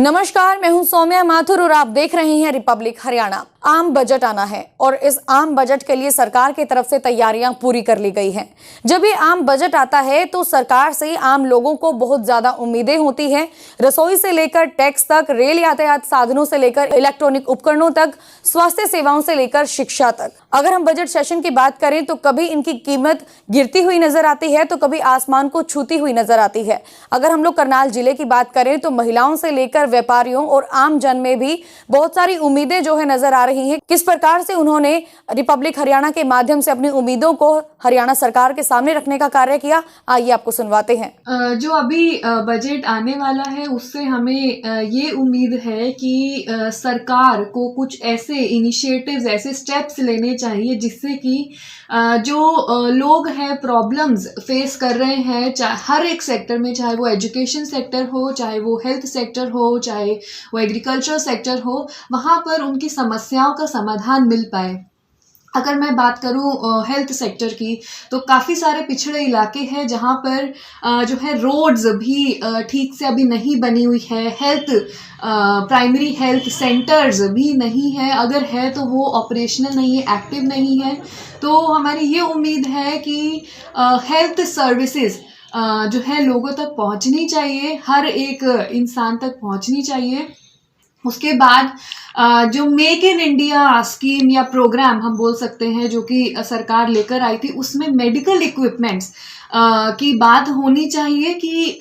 नमस्कार, मैं हूं सौम्या माथुर और आप देख रहे हैं रिपब्लिक हरियाणा। आम बजट आना है और इस आम बजट के लिए सरकार की तरफ से तैयारियां पूरी कर ली गई हैं। जब ये आम बजट आता है तो सरकार से आम लोगों को बहुत ज्यादा उम्मीदें होती हैं। रसोई से लेकर टैक्स तक, रेल यातायात साधनों से लेकर इलेक्ट्रॉनिक उपकरणों तक, स्वास्थ्य सेवाओं से लेकर शिक्षा तक। अगर हम बजट सेशन की बात करें तो कभी इनकी कीमत गिरती हुई नजर आती है तो कभी आसमान को छूती हुई नजर आती है। अगर हम लोग करनाल जिले की बात करें तो महिलाओं से लेकर व्यापारियों और आम जन में भी बहुत सारी उम्मीदें जो है नजर आ रही हैं। किस प्रकार से उन्होंने रिपब्लिक हरियाणा के माध्यम से अपनी उम्मीदों को हरियाणा सरकार के सामने रखने का कार्य किया, आइए आपको सुनवाते हैं। जो अभी बजट आने वाला है उससे हमें ये उम्मीद है कि सरकार को कुछ ऐसे इनिशिएटिव्स, ऐसे स्टेप्स लेने चाहिए जिससे कि जो लोग हैं प्रॉब्लम्स फेस कर रहे हैं, हर एक सेक्टर में, चाहे वो एजुकेशन सेक्टर हो, चाहे वो हेल्थ सेक्टर हो, चाहे वो एग्रीकल्चर सेक्टर हो, वहाँ पर उनकी समस्याओं का समाधान मिल पाए। अगर मैं बात करूं हेल्थ सेक्टर की तो काफ़ी सारे पिछड़े इलाके हैं जहां पर जो है रोड्स भी ठीक से अभी नहीं बनी हुई है, प्राइमरी हेल्थ सेंटर्स भी नहीं है, अगर है तो वो ऑपरेशनल नहीं है, एक्टिव नहीं है। तो हमारी ये उम्मीद है कि हेल्थ सर्विसेज जो है लोगों तक पहुंचनी चाहिए, हर एक इंसान तक पहुंचनी चाहिए। उसके बाद जो मेक इन इंडिया स्कीम या प्रोग्राम हम बोल सकते हैं जो कि सरकार लेकर आई थी, उसमें मेडिकल इक्विपमेंट्स की बात होनी चाहिए कि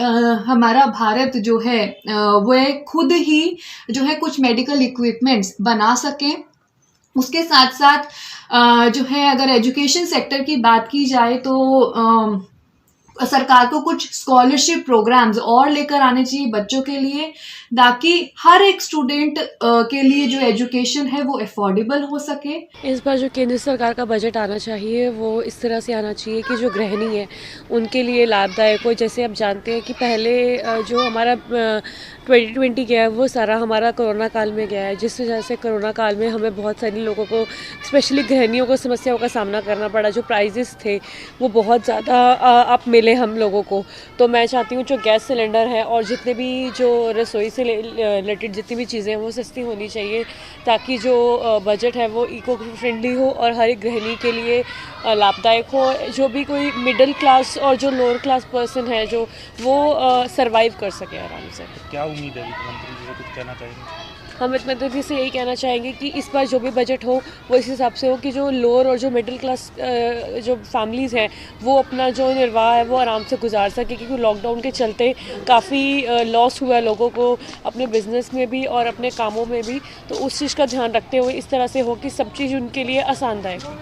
हमारा भारत जो है वह खुद ही जो है कुछ मेडिकल इक्विपमेंट्स बना सके। उसके साथ साथ जो है अगर एजुकेशन सेक्टर की बात की जाए तो सरकार को कुछ स्कॉलरशिप प्रोग्राम्स और लेकर आने चाहिए बच्चों के लिए, ताकि हर एक स्टूडेंट के लिए जो एजुकेशन है वो अफोर्डेबल हो सके। इस बार जो केंद्र सरकार का बजट आना चाहिए वो इस तरह से आना चाहिए कि जो गृहिणी है उनके लिए लाभदायक हो। जैसे आप जानते हैं कि पहले जो हमारा 2020 गया है वो सारा हमारा कोरोना काल में गया है, जिस वजह से कोरोना काल में हमें बहुत सारे लोगों को, स्पेशली गृहिणियों को, समस्याओं का सामना करना पड़ा। जो प्राइजेस थे वो बहुत ज़्यादा अब मिले हम लोगों को। तो मैं चाहती हूँ जो गैस सिलेंडर है और जितने भी जो रसोई से रिलेटेड जितनी भी चीज़ें हैं वो सस्ती होनी चाहिए, ताकि जो बजट है वो इको फ्रेंडली हो और हर एक गृहिणी के लिए लाभदायक हो। जो भी कोई मिडिल क्लास और जो लोअर क्लास पर्सन है जो वो सरवाइव कर सके आराम से। क्या उम्मीद है वित्त मंत्री जी से, कुछ कहना चाहेंगे? हम वित्त मंत्री जी से यही कहना चाहेंगे कि इस बार जो भी बजट हो वो इस हिसाब से हो कि जो लोअर और जो मिडिल क्लास जो फैमिलीज़ हैं वो अपना जो निर्वाह है वो आराम से गुजार सके, क्योंकि लॉकडाउन के चलते काफ़ी लॉस हुआ है लोगों को अपने बिजनेस में भी और अपने कामों में भी। तो उस चीज़ का ध्यान रखते हुए इस तरह से हो कि सब चीज़ उनके लिए आसानदायक हो।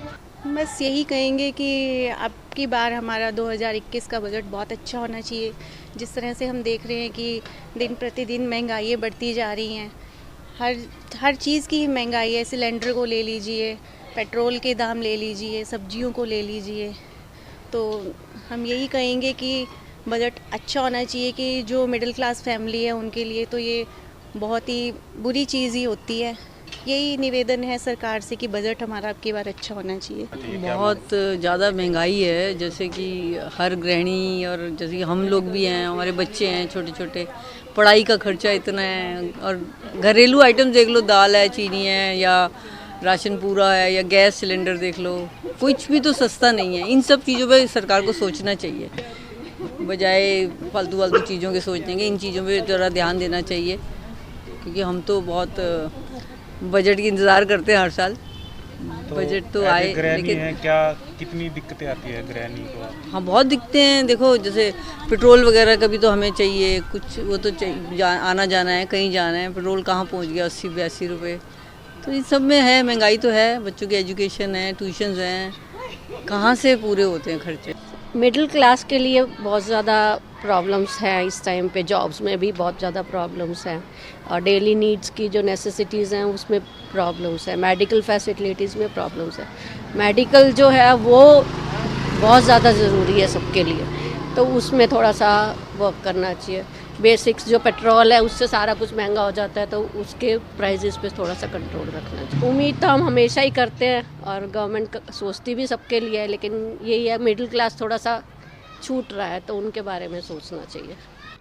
बस यही कहेंगे कि अब की बार हमारा 2021 का बजट बहुत अच्छा होना चाहिए। जिस तरह से हम देख रहे हैं कि दिन प्रतिदिन महंगाइयाँ बढ़ती जा रही हैं, हर चीज़ की महंगाई है। सिलेंडर को ले लीजिए, पेट्रोल के दाम ले लीजिए, सब्जियों को ले लीजिए। तो हम यही कहेंगे कि बजट अच्छा होना चाहिए कि जो मिडिल क्लास फैमिली है उनके लिए तो ये बहुत ही बुरी चीज़ ही होती है। यही निवेदन है सरकार से कि बजट हमारा अब की बार अच्छा होना चाहिए। बहुत ज़्यादा महंगाई है, जैसे कि हर गृहिणी और जैसे कि हम लोग भी हैं, हमारे बच्चे हैं छोटे छोटे, पढ़ाई का खर्चा इतना है, और घरेलू आइटम देख लो, दाल है, चीनी है, या राशन पूरा है, या गैस सिलेंडर देख लो, कुछ भी तो सस्ता नहीं है। इन सब चीज़ों पे सरकार को सोचना चाहिए, बजाय फालतू चीज़ों के सोचने के। इन चीज़ों पे ज़रा ध्यान देना चाहिए, क्योंकि हम तो बहुत बजट की इंतज़ार करते हैं हर साल। तो बजट तो आए, लेकिन क्या कितनी दिक्कतें आती है गृहिणी को? हाँ, बहुत दिक्कतें हैं। देखो, जैसे पेट्रोल वगैरह का भी तो हमें चाहिए, कुछ वो तो चाहिए, आना जाना है, कहीं जाना है, पेट्रोल कहाँ पहुँच गया 80-82 रुपये। तो इन सब में है, महंगाई तो है, बच्चों की एजुकेशन है, ट्यूशन्स हैं, कहाँ से पूरे होते हैं खर्चे। मिडिल क्लास के लिए बहुत ज़्यादा प्रॉब्लम्स हैं इस टाइम पे, जॉब्स में भी बहुत ज़्यादा प्रॉब्लम्स हैं, और डेली नीड्स की जो नेसेसिटीज़ हैं उसमें प्रॉब्लम्स है, मेडिकल फैसिलिटीज़ में प्रॉब्लम्स है। मेडिकल जो है वो बहुत ज़्यादा ज़रूरी है सबके लिए, तो उसमें थोड़ा सा वर्क करना चाहिए। बेसिक्स जो पेट्रोल है उससे सारा कुछ महंगा हो जाता है, तो उसके प्राइजेस पे थोड़ा सा कंट्रोल रखना चाहिए। उम्मीद तो हम हमेशा ही करते हैं और गवर्नमेंट सोचती भी सबके लिए है, लेकिन यही है मिडिल क्लास थोड़ा सा छूट रहा है, तो उनके बारे में सोचना चाहिए।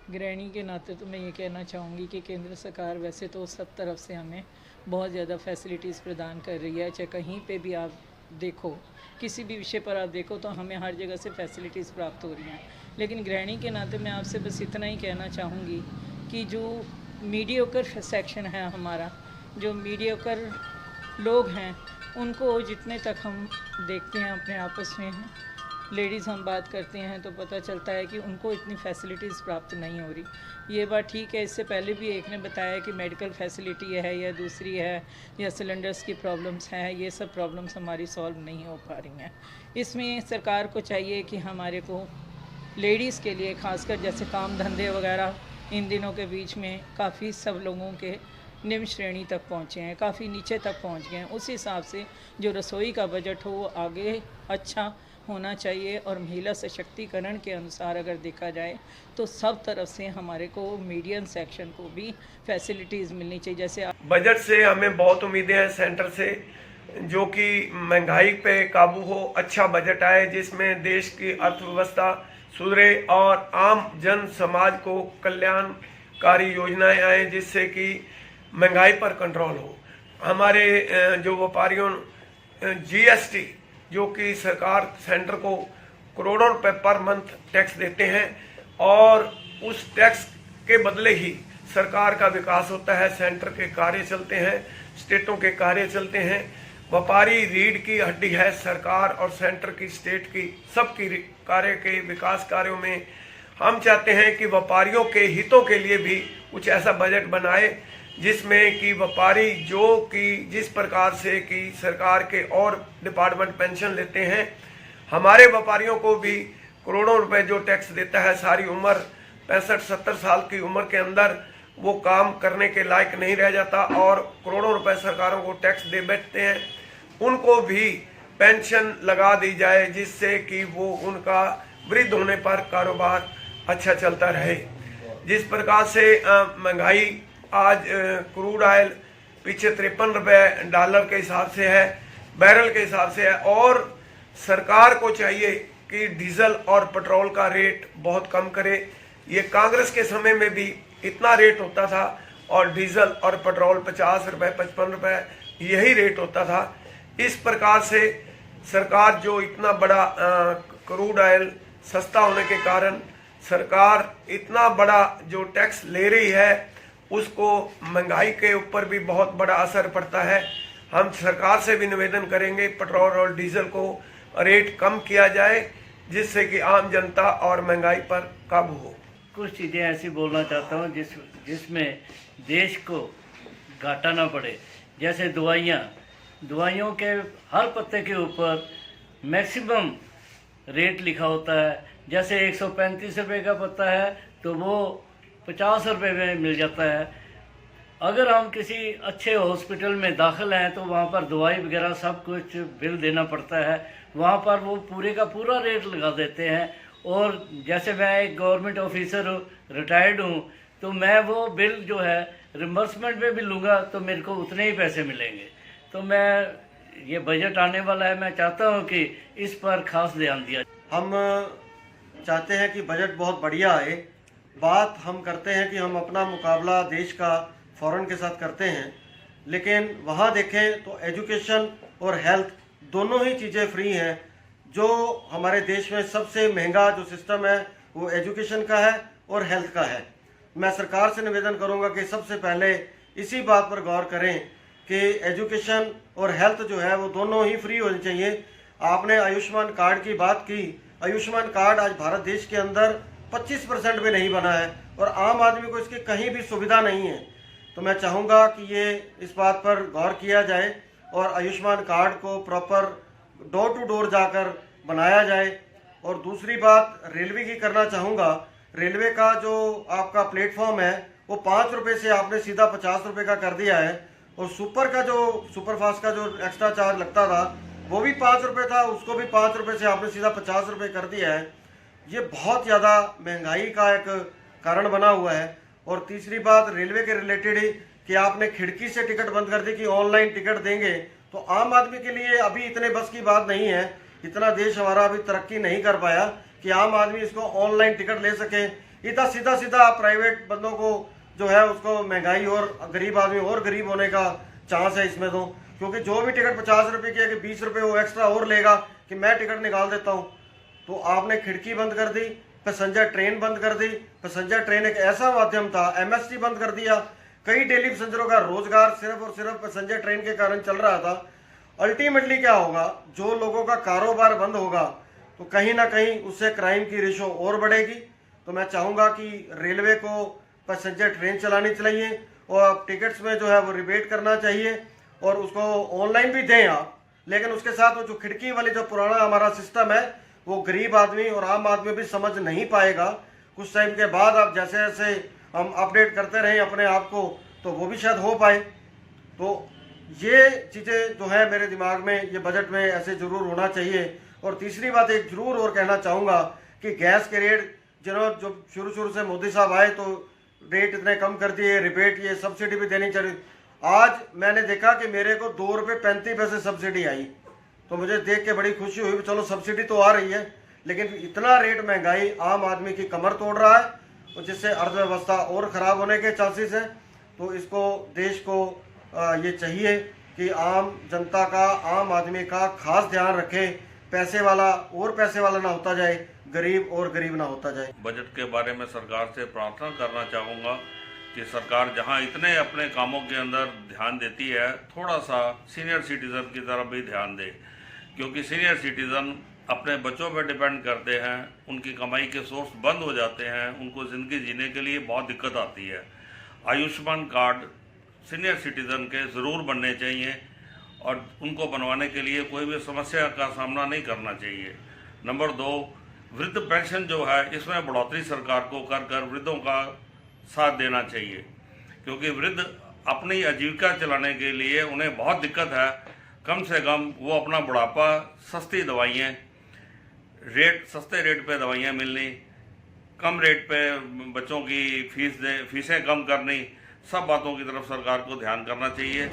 गृहिणी के नाते तो मैं ये कहना चाहूँगी कि केंद्र सरकार वैसे तो सब तरफ से हमें बहुत ज़्यादा फैसिलिटीज़ प्रदान कर रही है। चाहे कहीं पे भी आप देखो, किसी भी विषय पर आप देखो तो हमें हर जगह से फैसिलिटीज़ प्राप्त हो रही हैं। लेकिन गृहिणी के नाते मैं आपसे बस इतना ही कहना चाहूँगी कि जो मीडियोकर सेक्शन है हमारा, जो मीडियोकर लोग हैं, उनको जितने तक हम देखते हैं अपने आपस में लेडीज़ हम बात करते हैं तो पता चलता है कि उनको इतनी फैसिलिटीज़ प्राप्त नहीं हो रही। ये बात ठीक है, इससे पहले भी एक ने बताया कि मेडिकल फैसिलिटी है या दूसरी है या सिलेंडर्स की प्रॉब्लम्स हैं, ये सब प्रॉब्लम्स हमारी सॉल्व नहीं हो पा रही हैं। इसमें सरकार को चाहिए कि हमारे को लेडीज़ के लिए खासकर जैसे काम धंधे वगैरह इन दिनों के बीच में काफ़ी सब लोगों के निम्न श्रेणी तक पहुँचे हैं, काफ़ी नीचे तक पहुँच गए हैं। उस हिसाब से जो रसोई का बजट हो वो आगे अच्छा होना चाहिए और महिला सशक्तिकरण के अनुसार अगर देखा जाए तो सब तरफ से हमारे को मीडियम सेक्शन को भी फैसिलिटीज़ मिलनी चाहिए। जैसे बजट से हमें बहुत उम्मीदें हैं सेंटर से, जो कि महंगाई पे काबू हो, अच्छा बजट आए जिसमें देश की अर्थव्यवस्था सुधरे और आम जन समाज को कल्याणकारी योजनाएं आए जिससे कि महंगाई पर कंट्रोल हो। हमारे जो व्यापारियों जीएसटी जो कि सरकार सेंटर को करोड़ों रुपए पर मंथ टैक्स देते हैं और उस टैक्स के बदले ही सरकार का विकास होता है, सेंटर के कार्य चलते हैं, स्टेटों के कार्य चलते हैं। व्यापारी रीढ़ की हड्डी है सरकार और सेंटर की, स्टेट की, सबकी कार्य के विकास कार्यों में। हम चाहते हैं कि व्यापारियों के हितों के लिए भी कुछ ऐसा बजट बनाए जिसमें कि व्यापारी जो कि जिस प्रकार से कि सरकार के और डिपार्टमेंट पेंशन लेते हैं, हमारे व्यापारियों को भी करोड़ों रुपए जो टैक्स देता है, सारी उम्र 65-70 साल की उम्र के अंदर वो काम करने के लायक नहीं रह जाता और करोड़ों रुपए सरकारों को टैक्स दे बैठते हैं, उनको भी पेंशन लगा दी जाए जिससे कि वो उनका वृद्ध होने पर कारोबार अच्छा चलता रहे। जिस प्रकार से महंगाई आज क्रूड ऑयल पीछे 53 रुपए डॉलर के हिसाब से है, बैरल के हिसाब से है, और सरकार को चाहिए कि डीजल और पेट्रोल का रेट बहुत कम करे। ये कांग्रेस के समय में भी इतना रेट होता था और डीजल और पेट्रोल 50 रुपए 55 रुपए यही रेट होता था। इस प्रकार से सरकार जो इतना बड़ा क्रूड ऑयल सस्ता होने के कारण सरकार इतना बड़ा जो टैक्स ले रही है उसको महंगाई के ऊपर भी बहुत बड़ा असर पड़ता है। हम सरकार से भी निवेदन करेंगे पेट्रोल और डीजल को रेट कम किया जाए जिससे कि आम जनता और महंगाई पर काबू हो। कुछ चीज़ें ऐसी बोलना चाहता हूँ जिसमें देश को घाटा ना पड़े। जैसे दवाइयों के हर पत्ते के ऊपर मैक्सिमम रेट लिखा होता है। जैसे 135 रुपये का पत्ता है तो वो 50 रुपये में मिल जाता है। अगर हम किसी अच्छे हॉस्पिटल में दाखिल हैं तो वहाँ पर दवाई वगैरह सब कुछ बिल देना पड़ता है, वहाँ पर वो पूरे का पूरा रेट लगा देते हैं। और जैसे मैं एक गवर्नमेंट ऑफिसर हूँ, रिटायर्ड हूँ, तो मैं वो बिल जो है रिम्बर्समेंट में भी लूँगा तो मेरे को उतने ही पैसे मिलेंगे। तो मैं ये बजट आने वाला है, मैं चाहता हूँ कि इस पर खास ध्यान दिया। हम चाहते हैं कि बजट बहुत बढ़िया आए। बात हम करते हैं कि हम अपना मुकाबला देश का फॉरेन के साथ करते हैं, लेकिन वहाँ देखें तो एजुकेशन और हेल्थ दोनों ही चीज़ें फ्री हैं। जो हमारे देश में सबसे महंगा जो सिस्टम है वो एजुकेशन का है और हेल्थ का है। मैं सरकार से निवेदन करूँगा कि सबसे पहले इसी बात पर गौर करें कि एजुकेशन और हेल्थ जो है वो दोनों ही फ्री होनी चाहिए। आपने आयुष्मान कार्ड की बात की। आयुष्मान कार्ड आज भारत देश के अंदर 25% भी नहीं बना है और आम आदमी को इसकी कहीं भी सुविधा नहीं है। तो मैं चाहूँगा कि ये इस बात पर गौर किया जाए और आयुष्मान कार्ड को प्रॉपर डोर टू डोर जाकर बनाया जाए। और दूसरी बात रेलवे की करना चाहूँगा। रेलवे का जो आपका प्लेटफॉर्म है वो 5 रुपये से आपने सीधा 50 रुपये का कर दिया है, और सुपरफास्ट का जो एक्स्ट्रा चार्ज लगता था वो भी 5 रुपये था, उसको भी 5 रुपये से आपने सीधा 50 रुपये कर दिया है। ये बहुत ज़्यादा महंगाई का एक कारण बना हुआ है। और तीसरी बात रेलवे के रिलेटेड ही कि आपने खिड़की से टिकट बंद कर दी कि ऑनलाइन टिकट देंगे, तो आम आदमी के लिए अभी इतने बस की बात नहीं है। इतना देश हमारा अभी तरक्की नहीं कर पाया कि आम आदमी इसको ऑनलाइन टिकट ले सके। इधर सीधा सीधा प्राइवेट बंदों को जो है उसको महंगाई और गरीब आदमी और गरीब होने का चांस है इसमें। तो क्योंकि जो भी टिकट 50 रुपये की है कि 20 रुपये वो एक्स्ट्रा और लेगा कि मैं टिकट निकाल देता हूँ। तो आपने खिड़की बंद कर दी, पैसेंजर ट्रेन बंद कर दी। पैसेंजर ट्रेन एक ऐसा माध्यम था, एमएसटी बंद कर दिया। कई डेली पैसेंजरों का रोजगार सिर्फ और सिर्फ पैसेंजर ट्रेन के कारण चल रहा था। अल्टीमेटली क्या होगा, जो लोगों का कारोबार बंद होगा तो कहीं ना कहीं उससे क्राइम की रेशो और बढ़ेगी। तो मैं चाहूँगा कि रेलवे को पैसेंजर ट्रेन चलानी चाहिए और टिकट्स में जो है वो रिबेट करना चाहिए और उसको ऑनलाइन भी दें आप, लेकिन उसके साथ वो जो खिड़की वाली जो पुराना हमारा सिस्टम है वो गरीब आदमी और आम आदमी भी समझ नहीं पाएगा। कुछ टाइम के बाद आप जैसे जैसे हम अपडेट करते रहें अपने आप को तो वो भी शायद हो पाए। तो ये चीज़ें जो है मेरे दिमाग में ये बजट में ऐसे ज़रूर होना चाहिए। और तीसरी बात एक ज़रूर और कहना चाहूँगा कि गैस के रेट जो शुरू से मोदी साहब आए तो रेट इतने कम कर दिए, रिबेट ये सब्सिडी भी देनी चाहिए। आज मैंने देखा कि मेरे को 2 रुपये 35 पैसे सब्सिडी आई, तो मुझे देख के बड़ी खुशी हुई। चलो सब्सिडी तो आ रही है, लेकिन इतना रेट महंगाई आम आदमी की कमर तोड़ रहा है और जिससे अर्थव्यवस्था और ख़राब होने के चांसेस हैं। तो इसको देश को ये चाहिए कि आम जनता का, आम आदमी का खास ध्यान रखे, पैसे वाला और पैसे वाला ना होता जाए, गरीब और गरीब ना होता जाए। बजट के बारे में सरकार से प्रार्थना करना चाहूँगा कि सरकार जहां इतने अपने कामों के अंदर ध्यान देती है, थोड़ा सा सीनियर सिटीज़न की तरफ भी ध्यान दे, क्योंकि सीनियर सिटीज़न अपने बच्चों पर डिपेंड करते हैं, उनकी कमाई के सोर्स बंद हो जाते हैं, उनको ज़िंदगी जीने के लिए बहुत दिक्कत आती है। आयुष्मान कार्ड सीनियर सिटीज़न के ज़रूर बनने चाहिए और उनको बनवाने के लिए कोई भी समस्या का सामना नहीं करना चाहिए। नंबर 2, वृद्ध पेंशन जो है इसमें बढ़ोतरी सरकार को कर वृद्धों का साथ देना चाहिए, क्योंकि वृद्ध अपनी आजीविका चलाने के लिए उन्हें बहुत दिक्कत है। कम से कम वो अपना बुढ़ापा सस्ती दवाइयाँ सस्ते रेट पे दवाइयाँ मिलनी, कम रेट पे बच्चों की फीसें कम करनी, सब बातों की तरफ सरकार को ध्यान करना चाहिए।